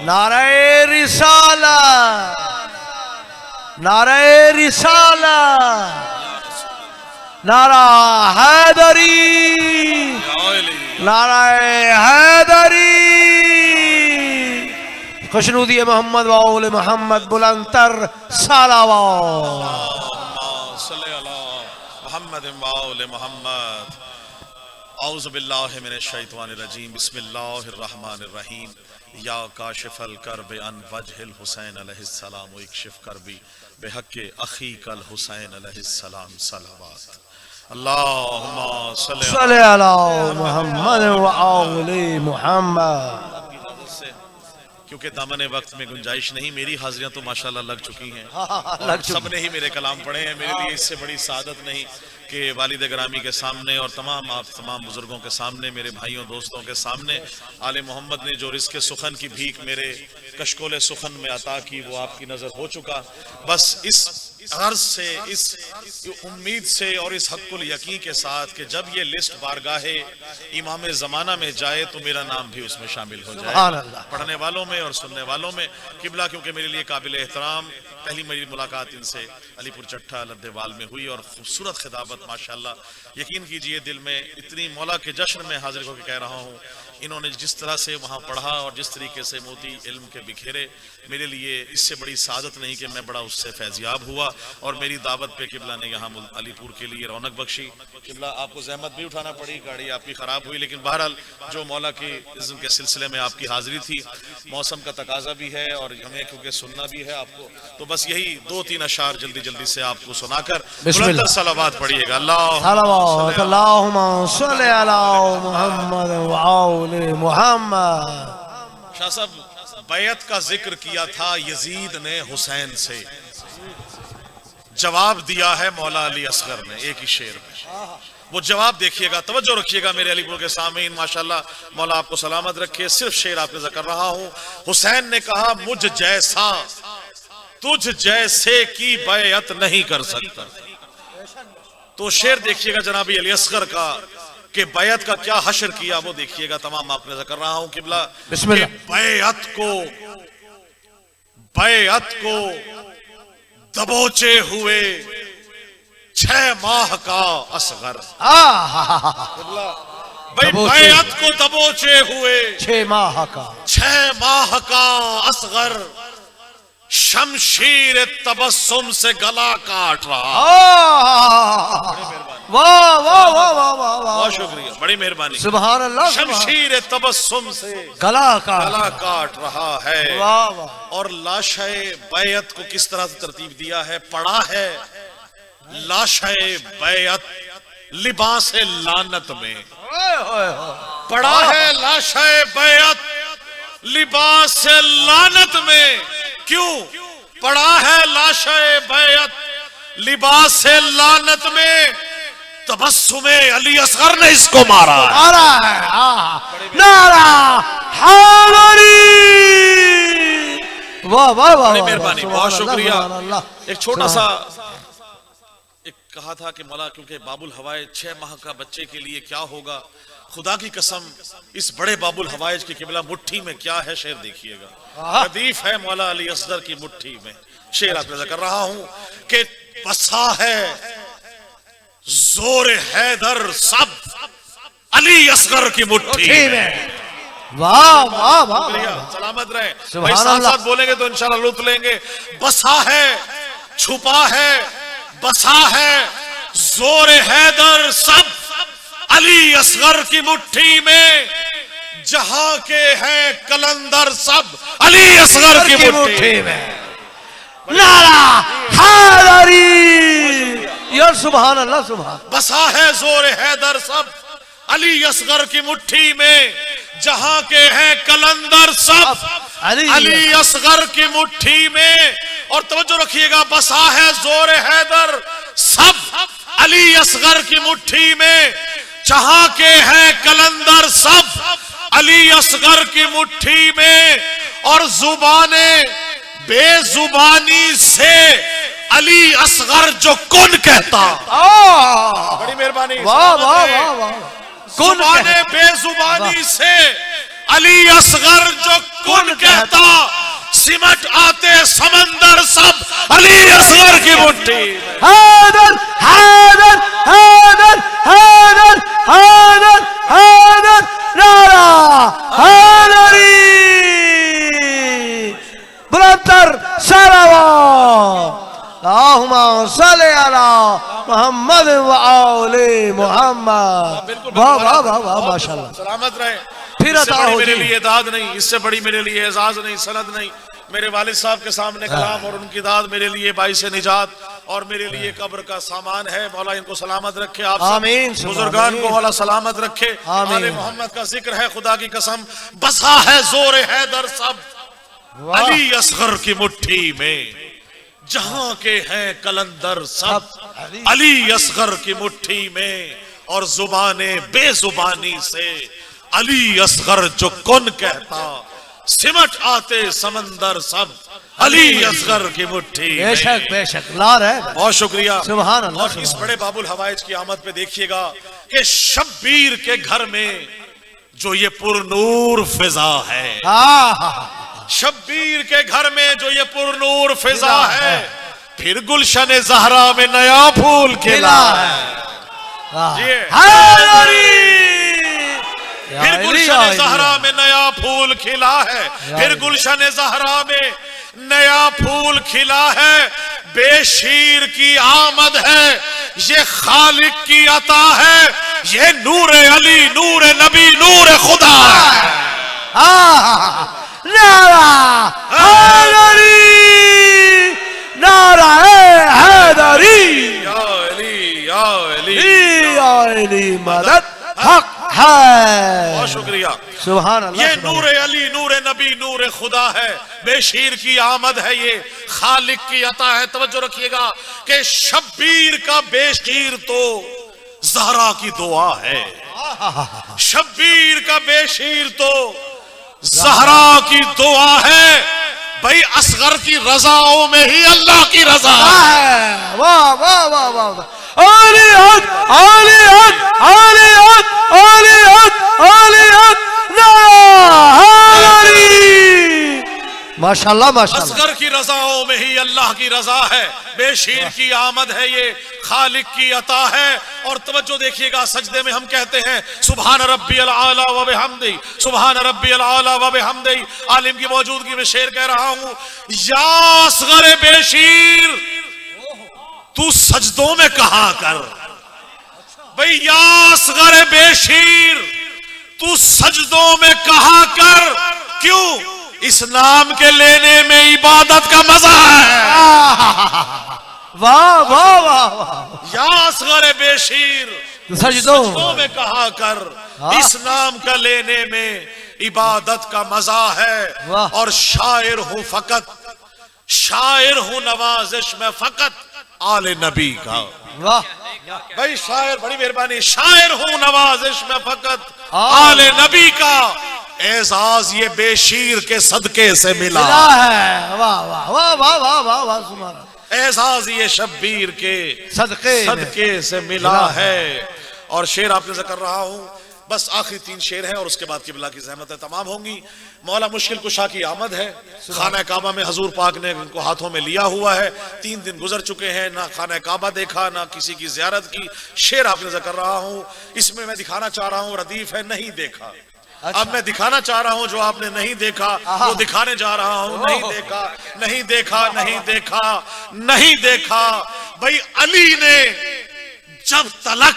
नारे रिसाला, नारे रिसाला, नारा हैदरी, नारा हैदरी। खुशनुदी मोहम्मद वाउल मोहम्मद बुलंदतर सालावात मोहम्मद वाउल मोहम्मद। औज़ु बिल्लाहि मिनश शैतानिर रजीम। बिस्मिल्लाहिर रहमानिर रहीम। या काशिफल कर्ब अन वजहिल हुसैन अलैहिस्सलाम व इक्शिफ कर्बी बिहक़्क़ि अख़ीकल हुसैन अलैहिस्सलाम सलावत। अल्लाहुम्मा सल्लि अला मुहम्मद व आले मुहम्मद। क्योंकि दामने वक्त में गुंजाइश नहीं, मेरी हाजिरियां तो माशाल्लाह लग चुकी हैं लग चुकी। सबने ही मेरे कलाम पढ़े हैं। मेरे लिए इससे बड़ी सादत नहीं कि वालिद ग्रामी के सामने और आप तमाम बुजुर्गों के सामने, मेरे भाइयों दोस्तों के सामने आले मोहम्मद ने जो रिज़्क़ सुखन की भीख मेरे कशकोले सुखन में अता की, वो आपकी नज़र हो चुका। बस इस अर्ज से, इस उम्मीद से और इस हक़्क़ुल यकीन के साथ कि जब ये लिस्ट बारगाहे इमाम ज़माना में जाए तो मेरा नाम भी उसमें शामिल हो जाए, पढ़ने वालों में और सुनने वालों में। किबला क्योंकि मेरे लिए काबिल एहतराम पहली मेरी मुलाकात इनसे अलीपुर चट्टा लद्देवाल में हुई और खूबसूरत खिताबत माशाल्लाह। यकीन कीजिए दिल में इतनी मौला के जश्न में हाजिर होकर कह रहा हूँ, इन्होंने जिस तरह से वहाँ पढ़ा और जिस तरीके से मोती इल्म के बिखेरे, मेरे लिए इससे बड़ी सादत नहीं कि मैं बड़ा उससे फैज़याब हुआ। और मेरी दावत पे किबला ने यहाँ अलीपुर के लिए रौनक बख्शी। किबला आपको जहमत भी उठाना पड़ी, गाड़ी आपकी ख़राब हुई, लेकिन बहरहाल जो मौला के इज़्म के सिलसिले में आपकी हाज़िरी थी, मौसम का तकाजा भी है और हमें क्योंकि सुनना भी है आपको, तो बस यही 2-3 अशार जल्दी जल्दी से आपको सुनाकर बुलंद सलावत पढ़िएगा। अल्लाहुम्मा सल्लि अला मुहम्मद व आले मुहम्मद। शाह साहब, बैत का जिक्र किया था यजीद ने हुसैन से, जवाब दिया है मौला अली असगर ने एक ही शेर में। वो जवाब देखिएगा, तवज्जो रखिएगा मेरे अलीपुर के सामने। माशाल्लाह मौला आपको सलामत रखे। सिर्फ शेर आपके जिक्र रहा हूं। हुसैन ने कहा, मुझ जैसा तुझ जैसे की बैत नहीं कर सकता। तो शेर देखिएगा जनाबी अली असगर का कि बैत का क्या हशर किया, वो देखिएगा। तमाम आपने जिक्र रहा हूं किबला। बैत को दबोचे हुए 6 माह का असगर। बैत को दबोचे हुए 6 माह का असगर, शमशीर तबस्सुम से गला काट रहा। वाह वाह वाह वाह वाह, बहुत शुक्रिया, बड़ी मेहरबानी। सुभान अल्लाह। शमशीर तबस्सुम से गला काट रहा है। वाह वाह। और लाशे बैत को किस तरह से तरतीब दिया है, पढ़ा है लाशे बैत लिबास लानत में। पढ़ा है लाशे बैत लिबास लानत में। क्यों पढ़ा है लाशे बैत लिबास लानत में? तबस्सुमे अली असगर ने इसको मारा है। नारा हैदरी। वाह वाह वाह, बड़ी मेहरबानी, बहुत शुक्रिया। एक छोटा सा एक कहा था कि मौला क्योंकि बाबुल हवाए 6 माह का बच्चे के लिए क्या होगा, खुदा की कसम इस बड़े बाबुल हवाइज की किबला मुट्ठी में क्या है, शेर देखिएगा। हदीफ है मौला अली असगर की मुट्ठी में। शेर आपने कर रहा हूं कि बसा है जोर हैदर सब अली असगर की मुट्ठी में। वाह वाह वाह, सलामत रहे भाई। साथ बोलेंगे तो इंशाल्लाह लुत्फ लेंगे। बसा है, छुपा है, बसा है जोर हैदर सब अली असगर की मुट्ठी में। जहां के हैं कलंदर सब अली असगर की मुट्ठी में। नारा हैदरी। यार सुभान अल्लाह, सुभान। बसा है जोर हैदर सब अली असगर की मुट्ठी में। जहां के हैं कलंदर सब अली असगर की मुट्ठी में। और तवज्जो रखिएगा, बसा है जोर हैदर सब अली असगर की मुट्ठी में। जहां के हैं कलंदर सब अली असगर की मुट्ठी में। और जुबाने बेजुबानी से अली असगर जो कौन कहता। बड़ी मेहरबानी। वाह वाह वाह वाह। जुबाने बेजुबानी से अली असगर जो कुन कहता, सिमट आते समंदर सब अली असगर की मुट्ठी में। हैदर हैदर हैदर हैदर हैदर हैदर नारा हैदरी बुलंदर सलावत अल्लाहुम्मा सल्ली अला मोहम्मद व आले मोहम्मद। वाह वाह वाह वाह माशाल्लाह। सलामत रहे। फिर इससे अता बड़ी हो मेरे जी। लिए दाद नहीं, इससे बड़ी मेरे लिए एजाज नहीं, सनद नहीं। मेरे वालिद साहब के सामने कलाम और उनकी दाद मेरे लिए बाइस निजात और मेरे लिए कब्र का सामान है। मौला इनको सलामत रखे, आप आमीन। बुजुर्गान को मौला सलामत रखे। आमीन। आले मोहम्मद का जिक्र है, खुदा की कसम बसा है जोर हैदर सब अली असगर की मुट्ठी में। जहां के हैं कलंदर सब अली असगर की मुट्ठी में। और जुबाने बेजुबानी से अली असगर जो कुन कहता, सिमट आते समंदर सब अली असगर की मुट्ठी में। बेशक बेशक लार है। बहुत शुक्रिया। सुभान अल्लाह, और इस बड़े बाबुल हवाइज की आमद पे देखिएगा कि शब्बीर के घर में जो ये पुरनूर फिजा है, शब्बीर के घर में जो ये पुरनूर फिजा है, फिर गुलशन जहरा में नया फूल खिला है। फिर गुलशन जहरा में नया फूल खिला है, फिर गुलशन जहरा में नया फूल खिला है। बेशीर की आमद है, ये खालिक की अता है, ये नूर अली, नूर नबी, नूर खुदा है। नारा हैदरी, नारा हैदरी, या अली, या अली, या अली मदद हक है। बहुत शुक्रिया। सुभान अल्लाह। ये नूर अली, नूर नबी, नूर खुदा है। बेशीर की आमद है, ये खालिक की अता है। तवज्जो रखिएगा कि शब्बीर का बेशीर तो जहरा की दुआ है। शब्बीर का बेशीर तो जहरा की दुआ है। भाई असगर की रजाओं में ही अल्लाह की रजा है। वाह वाह वाह वाह। आलियत आलियत आलियत आलियत आलियत नारी। माशाल्लाह माशाल्लाह। असगर की रजाओं में ही अल्लाह की रजा है। बेशीर की आमद है, ये खालिक की अता है। और तवज्जो देखिएगा, सजदे में हम कहते हैं सुभान रब्बियल आला व बिहम्दी, सुभान रब्बियल आला व बिहम्दी। आलिम की मौजूदगी में शेर कह रहा हूं, या असगर बेशीर तू सजदों में कहा कर। भाई या असगर बेशीर तू सजदों में कहा कर। क्यों? इस नाम के लेने में इबादत का मजा है। वाह वाह वाह। या असगर बेशीर सजदों में कहा कर, इस नाम का लेने में इबादत का मजा है। और शायर हूं फकत, शायर हूं नवाजिश में फकत आले नबी का। वाह भाई शायर, बड़ी मेहरबानी। शायर हूं नवाजिश में फकत आले नबी का। एजाज ये बेशीर के सदके से मिला है। वाह वाह वाह वाह वाह वाह वाह। सुभान। एजाज ये शब्बीर के सदके से मिला है। और शेर आपने जिक्र रहा हूं, बस आखिरी 3 शेर हैं और उसके बाद किबला की ज़हमतें तमाम होंगी। मौला मुश्किल कुशा की आमद है। खाना काबा में हजूर पाक ने इनको हाथों में लिया हुआ है। 3 दिन गुजर चुके हैं, ना खाना काबा देखा, ना किसी की ज़ियारत की। शेर आपने जिक्र रहा हूं, इसमें मैं दिखाना चाह रहा हूं, रदीफ है, नहीं देखा। अच्छा। अब मैं दिखाना चाह रहा हूं जो आपने नहीं देखा, वो दिखाने जा रहा हूं। नहीं देखा, नहीं देखा, नहीं देखा, नहीं देखा। भाई अली ने जब तलक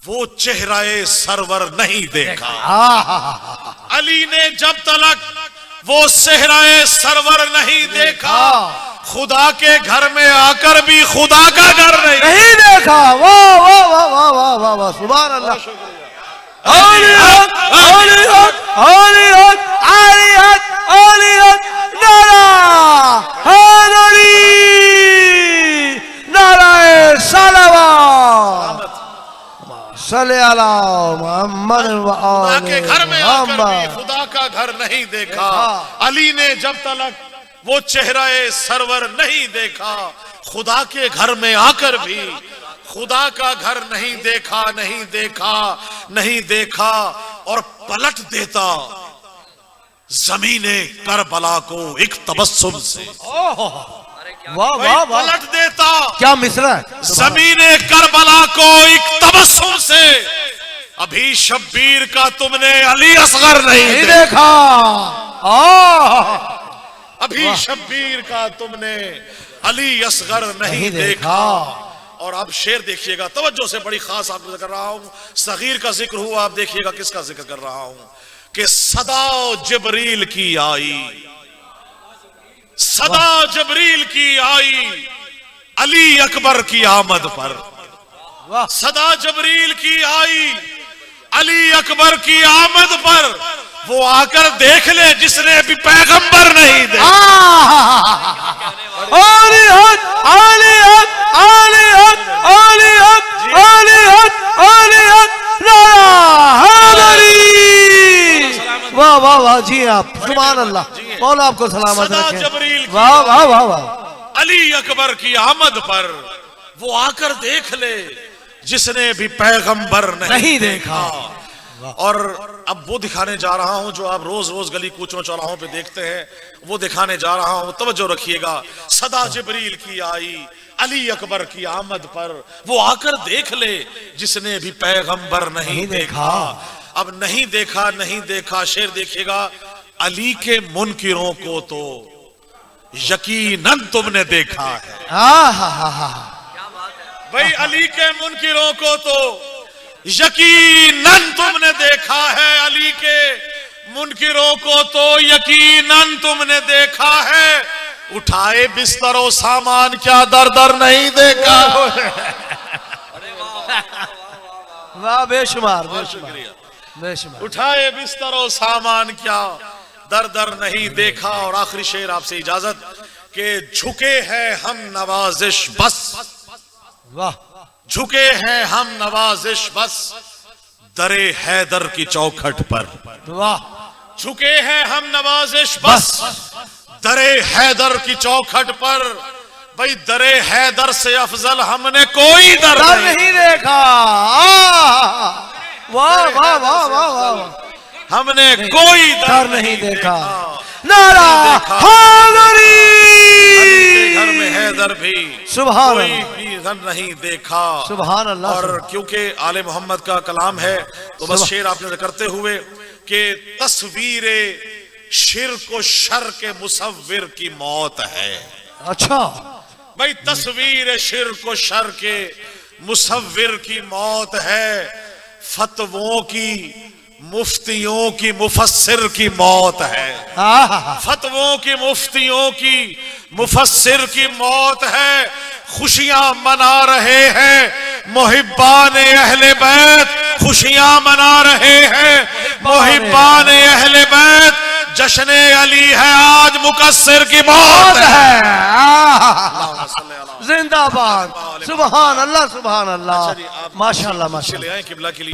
वो चेहराए सरवर नहीं देखा, अली ने जब तलक वो चेहराए सरवर नहीं देखा, खुदा के घर में आकर भी खुदा का घर नहीं देखा। वाह वाह वाह वाह वाह वाह वाह। सुभान अल्लाह। आलियत आलियत आलियत आलियत आलियत नारा हैदरी, नारा सलावत सल्ले अला मोहम्मद व आले के घर में आकर भी मोहम्मद। खुदा का घर नहीं देखा। अली ने जब तलक वो चेहराए सरवर नहीं देखा, खुदा के घर में आकर भी खुदा का घर नहीं देखा, नहीं देखा, नहीं देखा। और पलट देता जमीने करबला को एक तबस्सुम से वाह वाह वाह, पलट देता क्या मिसरा है। जमीने करबला को एक तबस्सुम से। अभी शब्बीर का तुमने अली असगर नहीं देखा। अभी शब्बीर का तुमने अली असगर नहीं देखा। और अब शेर देखिएगा तवज्जो से, बड़ी खास आपको कर रहा हूं। सगीर का जिक्र हुआ, आप देखिएगा किसका जिक्र कर रहा हूं कि सदा जबरील की आई, सदा जबरील की आई अली अकबर की आमद पर। सदा जबरील की आई अली अकबर की आमद पर। वो आकर देख ले जिसने भी पैगंबर नहीं देखा। आलियत आलियत आलियत आलियत आलियत आलियत नारा हैदरी। वाह वाह वाह, जी आप सुभान अल्लाह, मौला आपको सलामत रखे। वाह वाह वाह वाह। अली अकबर की आमद पर वो आकर देख ले जिसने भी पैगंबर नहीं देखा। और अब वो दिखाने जा रहा हूं जो आप रोज रोज गली कूचों चौराहों पे देखते हैं, वो दिखाने जा रहा हूं। तवज्जो रखिएगा, सदा जिब्रील की आई अली अकबर की आमद पर। वो आकर देख ले जिसने भी पैगंबर नहीं देखा। अब नहीं देखा नहीं देखा, शेर देखिएगा। अली के मुनकिरों को तो यकीनन तुमने देखा है। भाई अली के मुनकिरों को तो यकीनन तुमने देखा है। अली के मुनकिरों को तो यकीनन तुमने देखा है। उठाए बिस्तर और सामान क्या दर दर नहीं देखा। वाह बेशुमार शुक्रिया। बेशुमार। उठाए बिस्तर और सामान क्या दर दर नहीं देखा। और आखिरी शेर आपसे इजाजत के झुके हैं हम नवाजिश बस। वाह। झुके हैं हम नवाजिश बस दरे हैदर की चौखट पर। वाह। झुके हैं हम नवाजिश बस दरे हैदर की चौखट पर। भाई दरे हैदर से अफजल हमने कोई दर नहीं देखा। वाह वाह वाह वाह वाह, हमने कोई दर नहीं देखा। नारा हैदरी। घर में हैदर भी सुभान कोई भी घर नहीं देखा। सुभान अल्लाह। और क्योंकि आले मोहम्मद का कलाम है तो बस शेर आपने करते हुए कि तस्वीरे शिर्क व शर के मुसव्विर की मौत है। अच्छा भाई तस्वीर शिर्क व शर के मुसव्विर की मौत है। फतवों की मुफ्तियों की मुफस्सिर की मौत है। फतवों की मुफ्तियों की मुफस्सिर की मौत है। खुशियां मना रहे हैं मुहिब्बान अहले बैत। खुशियां मना रहे हैं मुहिब्बान अहले बैत। जश्न अली है आज मुकस्सिर की मौत है। जिंदाबाद। सुभान अल्लाह सुभान अल्लाह। माशाअल्लाह माशाअल्लाह। किबला के लिए